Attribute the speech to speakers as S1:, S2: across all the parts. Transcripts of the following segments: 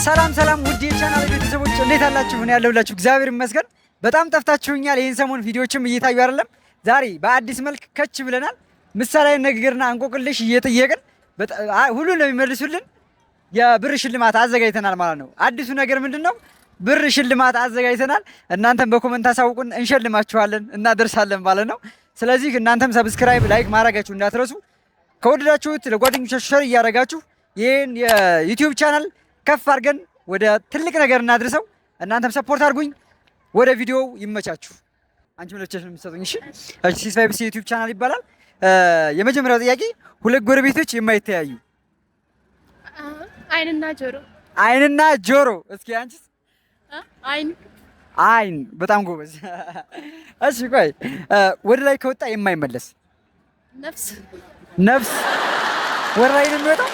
S1: ሰላም ሰላም ውድ የቻናል ቤተሰቦች እንዴት አላችሁ? እኔ ያለሁላችሁ እግዚአብሔር ይመስገን። በጣም ጠፍታችሁኛል። ይሄን ሰሞን ቪዲዮዎችም እየታዩ አይደለም። ዛሬ በአዲስ መልክ ከች ብለናል። ምሳሌያዊ ንግግርና እንቆቅልሽ እየጠየቅን ሁሉን ለሚመልሱልን የብር ሽልማት አዘጋጅተናል ማለት ነው። አዲሱ ነገር ምንድነው? ብር ሽልማት አዘጋጅተናል። እናንተም በኮመንት አሳውቁን፣ እንሸልማችኋለን፣ እናደርሳለን ማለት ነው። ስለዚህ እናንተም ሰብስክራይብ፣ ላይክ ማድረጋችሁ እንዳትረሱ። ከወደዳችሁት ለጓደኞቻችሁ ሸር እያደረጋችሁ ይህን የዩቲዩብ ቻናል ከፍ አድርገን ወደ ትልቅ ነገር እናድርሰው። እናንተም ሰፖርት አድርጉኝ። ወደ ቪዲዮው ይመቻችሁ። አንቺ ምለቸሽ ነው የምትሰጡኝ። እሺ ሲስፋይብስ ዩቲዩብ ቻናል ይባላል። የመጀመሪያው ጥያቄ ሁለት ጎረቤቶች የማይተያዩ
S2: አይንና ጆሮ።
S1: አይንና ጆሮ። እስኪ አንቺስ? አይን። በጣም ጎበዝ። እሺ ቆይ ወደ ላይ ከወጣ የማይመለስ ነፍስ ወደ ላይ ነው የሚወጣው?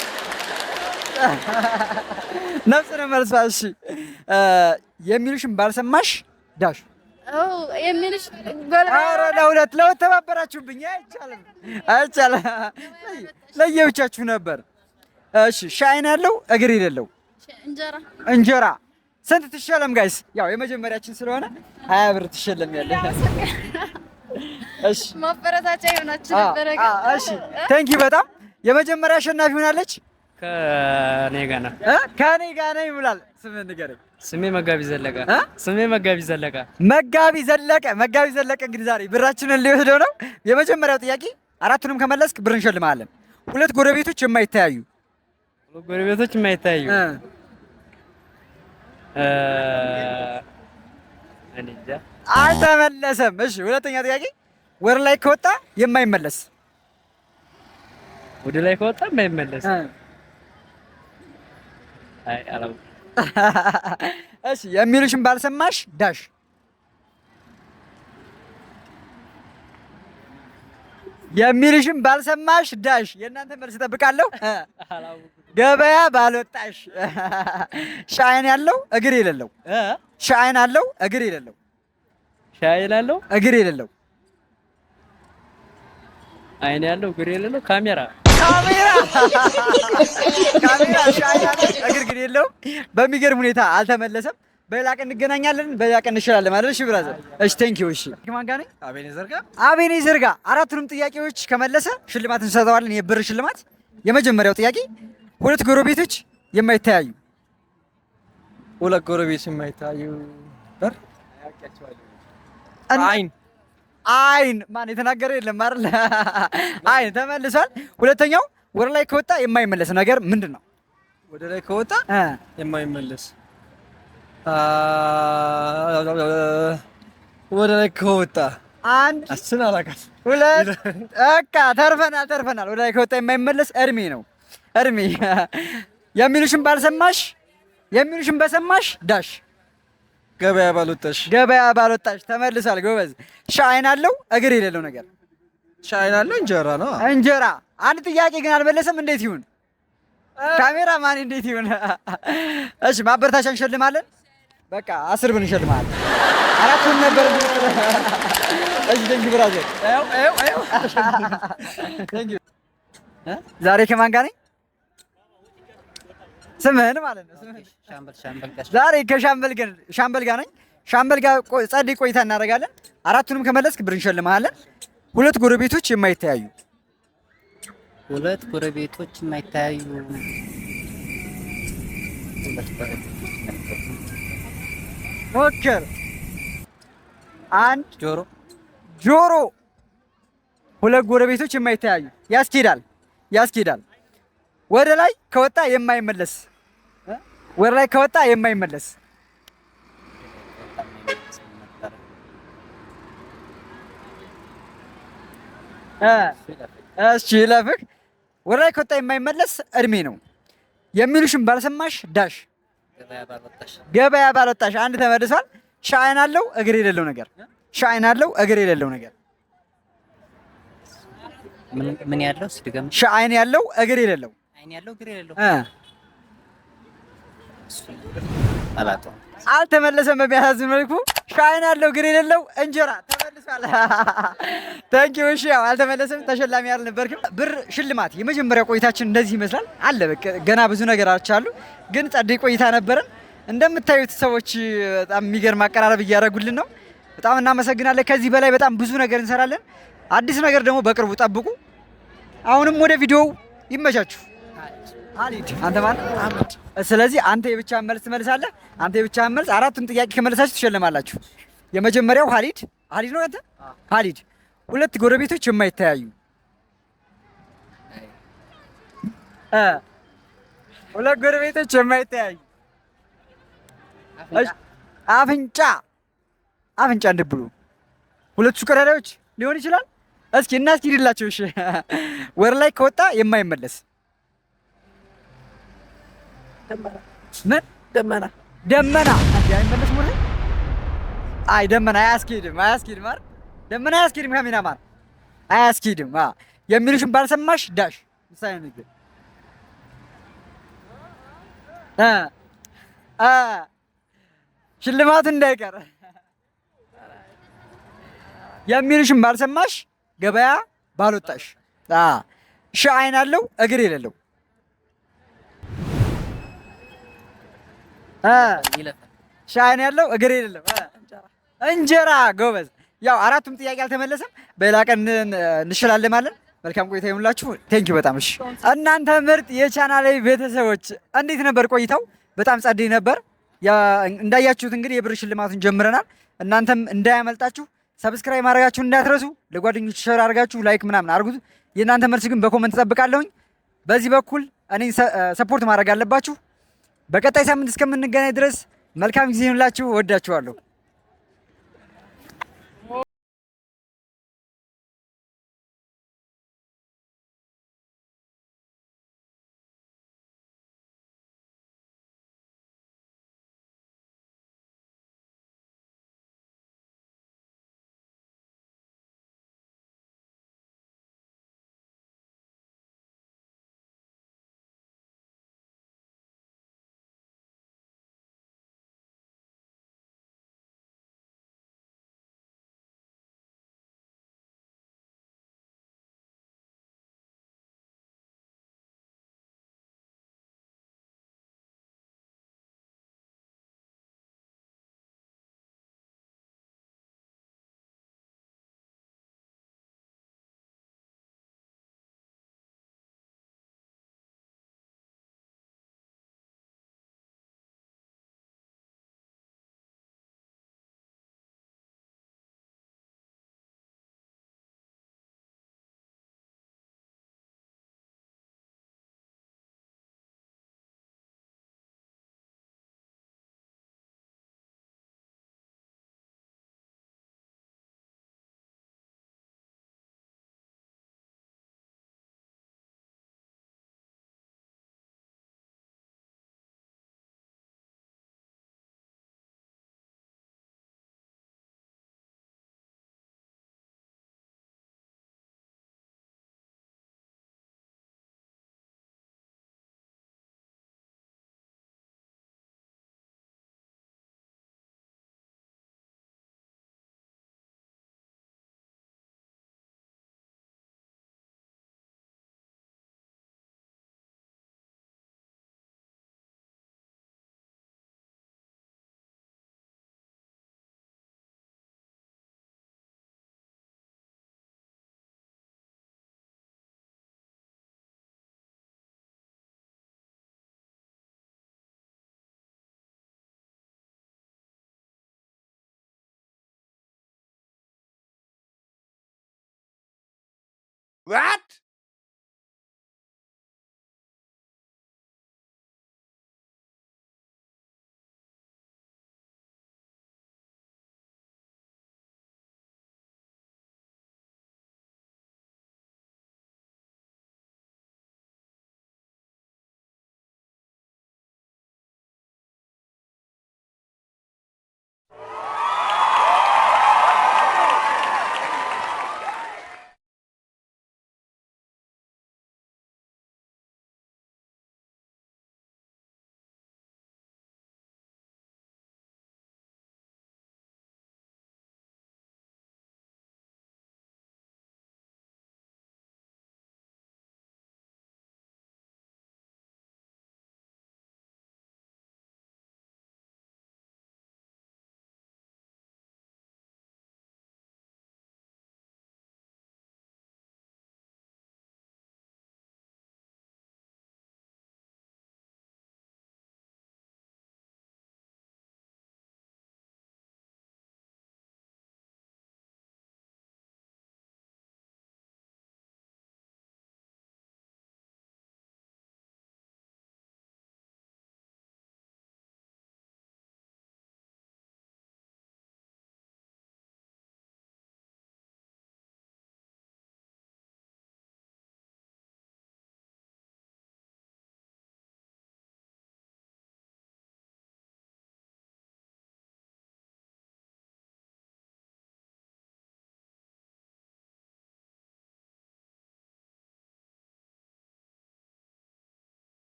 S1: ነፍስ ነው መልሷ። እሺ የሚሉሽን ባልሰማሽ ዳሽ
S2: የሚልሽ
S1: ኧረ ለሁለት ተባበራችሁብኝ። አይቻልም። ለየብቻችሁ ነበር። እሺ ሻይን ያለው እግር የሌለው እንጀራ። ስንት ትሸለም ጋይስ? ያው የመጀመሪያችን ስለሆነ 20 ብር ትሸለም ያለ። እሺ
S2: ማበረታቻ ይሆናችሁ ነበር።
S1: እሺ ቴንኪ በጣም የመጀመሪያ አሸናፊ ሆናለች።
S3: ከኔ ጋር
S1: ነው ይብላል። ስምህን ንገረኝ።
S3: ስሜ መጋቢ ዘለቀ። መጋቢ ዘለቀ እንግዲህ ዛሬ ብራችንን ሊወስደው ነው። የመጀመሪያው ጥያቄ አራቱንም ከመለስክ ብር እንሸልማለን። ሁለት ጎረቤቶች የማይተያዩ አልተመለሰም። እሺ ሁለተኛ ጥያቄ ወደ ላይ ከወጣ የማይመለስ እሺ የሚሉሽን ባልሰማሽ ዳሽ የእናንተ መልስ እጠብቃለሁ። ገበያ ባልወጣሽ። ሻይን ያለው እግር የሌለው አይን ያለው እግር የሌለው ካሜራ
S1: ሻይን ያለው እግር ግን የለውም። በሚገርም ሁኔታ አልተመለሰም። በሌላ ቀን እንገናኛለን፣ በሌላ ቀን እንሽላለን ማለት። እሺ ብራዘር። እሺ ቴንኪው። እሺ ከማን ጋር ነኝ? አቤኔዘር ጋር። አራቱንም ጥያቄዎች ከመለሰ ሽልማት እንሰጠዋለን፣ የብር ሽልማት። የመጀመሪያው ጥያቄ ሁለት ጎረቤቶች የማይተያዩ በር አይን ማን የተናገረ የለም አይደል? አይን ተመልሷል። ሁለተኛው ወደ ላይ ከወጣ የማይመለስ ነገር ምንድን ነው?
S4: ወደ ላይ ከወጣ የማይመለስ ወደ ላይ ከወጣ አንድ አላውቃት።
S1: ሁለት በቃ ተርፈናል። ወደ ላይ ከወጣ የማይመለስ እድሜ ነው። የሚሉሽን በሰማሽ ዳሽ
S4: ገበያ
S1: ባልወጣሽ ተመልሷል። ጎበዝ። ሻይን አለው እግር የሌለው ነገር
S4: ሻይን አለው
S1: እንጀራ። አንድ ጥያቄ ግን አልመለሰም። እንዴት ይሁን? ካሜራ ማን እንዴት ይሁን? እሺ ማበረታቻ እንሸልማለን። በቃ 10 ብር እንሸልማለን። አራቱን ነበር። እሺ ቴንኪው ብራዘር። ቴንኪው። ዛሬ ከማን ጋር ነኝ? ስምህን ማለት ነው። ዛሬ ከሻምበል ጋር ነኝ። ሻምበል ጋር ጸደይ ቆይታ እናደርጋለን። አራቱንም ከመለስክ ብር እንሸልማለን። ሁለት ጎረቤቶች የማይተያዩ ሞክር። አንድ ጆሮ። ሁለት ጎረቤቶች የማይተያዩ ያስኬዳል። ወደ ላይ ከወጣ የማይመለስ እሺ ለፍክ። ወደ ላይ ከወጣ የማይመለስ እድሜ ነው። የሚሉሽን ባልሰማሽ ዳሽ ገበያ ባልወጣሽ። አንድ ተመልሷል። ሻይን አለው እግር የሌለው ነገር
S3: ምን ያለው ስድገም?
S1: ሻይን ያለው እግር የሌለው አልተመለሰም። በሚያሳዝን መልኩ ሻይን ያለው እግር የሌለው እንጀራ ተመልሷል።
S3: መልሷል። ታንኪዩ። እሺ ያው አልተመለሰም፣ ተሸላሚ አልነበርክም። ብር ሽልማት የመጀመሪያ ቆይታችን እንደዚህ ይመስላል አለ። በቃ ገና ብዙ ነገሮች አሉ፣ ግን ጸደይ ቆይታ ነበረን። እንደምታዩት ሰዎች በጣም የሚገርም አቀራረብ እያደረጉልን ነው። በጣም እናመሰግናለን። ከዚህ በላይ በጣም ብዙ ነገር እንሰራለን። አዲስ ነገር ደግሞ በቅርቡ ጠብቁ። አሁንም ወደ ቪዲዮው ይመቻችሁ። ሀሊድ አንተ ማለት ስለዚህ አንተ የብቻህን መልስ ትመልሳለህ። አንተ የብቻህን መልስ አራቱን ጥያቄ ከመለሳችሁ ትሸልማላችሁ። የመጀመሪያው ሀሊድ ነው አንተ ሀሊድ ሁለት ጎረቤቶች የማይተያዩ ሁለት ጎረቤቶች የማይተያዩ አፍንጫ እንድብሉ ሁለቱ ቀዳዳዎች ሊሆን ይችላል። እስኪ እናስኪድላቸው። እሺ ወር ላይ ከወጣ የማይመለስ ምን ደመና እንዴ? አይመለስም ወር? አይ ደመና አያስኪድም አይደል? ደመና አያስኪድም። ካሜራማን አያስኪድም። የሚሉሽን ባልሰማሽ ዳሽ ምሳሌ ነገር ሽልማቱ እንዳይቀር የሚሉሽን ባልሰማሽ ገበያ ባልወጣሽ። ሺ አይን አለው እግር የሌለው ሺ አይን ያለው እግር የሌለው እንጀራ። ጎበዝ። ያው አራቱም ጥያቄ አልተመለሰም። በሌላ ቀን እንሸላለማለን። መልካም ቆይታ ይሁንላችሁ። ቴንኪው በጣም እሺ። እናንተ ምርጥ የቻናሌ ቤተሰቦች እንዴት ነበር ቆይታው? በጣም ጸደይ ነበር። እንዳያችሁት እንግዲህ የብር ሽልማቱን ጀምረናል። እናንተም እንዳያመልጣችሁ ሰብስክራይብ ማድረጋችሁን እንዳትረሱ። ለጓደኞች ሸር አድርጋችሁ ላይክ ምናምን አድርጉት። የእናንተ መልስ ግን በኮመንት እጠብቃለሁኝ። በዚህ በኩል እኔ ሰፖርት ማድረግ አለባችሁ። በቀጣይ ሳምንት እስከምንገናኝ ድረስ መልካም ጊዜ ይሁንላችሁ። እወዳችኋለሁ።
S5: What?